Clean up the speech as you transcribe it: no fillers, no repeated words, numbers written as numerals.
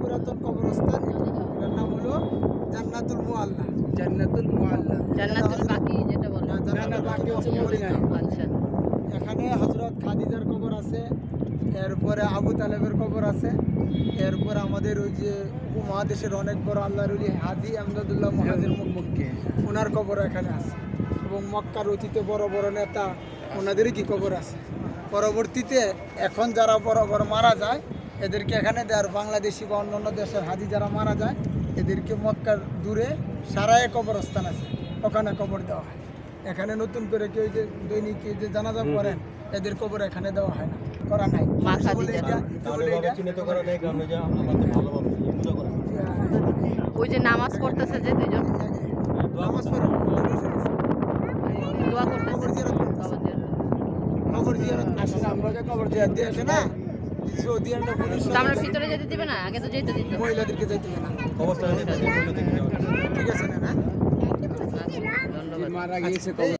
পুরাতন কবরস্থান, এটার নাম হলো জান্নাতুল মুআল্লা। জান্নাতুল বাকি যেটা বলে। জান্নাতুল বাকি হচ্ছে মদিনা। আচ্ছা। এখানে হযরত খাদিজার কবর আছে, এরপরে আবু তালেবের কবর আছে, এরপরে আমাদের ওই যে উপমহাদেশের অনেক বড় আল্লাহর ওলি হাজী আমদাদুল্লাহ মুহাজির মক্কি, ওনার কবর এখানে আছে। এবং মক্কার অতীতে বড় বড় নেতা ওনাদেরই কি কবর আছে। পরবর্তীতে এখন যারা বড় বড় মারা যায় এদেরকে এখানে দেয়, বাংলাদেশি বা অন্যান্য দেশের হাজী যারা মারা যায় এদেরকে মক্কার দূরে সারায় কবরস্থান আছে, ওখানে কবর দেওয়া হয়। এখানে নতুন করে কেউ যে দৈনিক যে জানাজা করেন এদের কবর এখানে দেওয়া হয় না, করা নাই। ওই যে নামাজ পড়তেছে যে দুইজন নামাজ পড়ে দোয়া করতেছে। কবর জিয়ারত আসলে আমরা যে কবর জিয়ারত দিয়ে আসে না, সৌদি আরবে পুলিশ তো আমরা ভিতরে যেতে দিবে না, আগে তো যেতে দিত। মহিলাদেরকে যেতে দেয় না। ঠিক আছে না? ধন্যবাদ। মারা গিয়েছে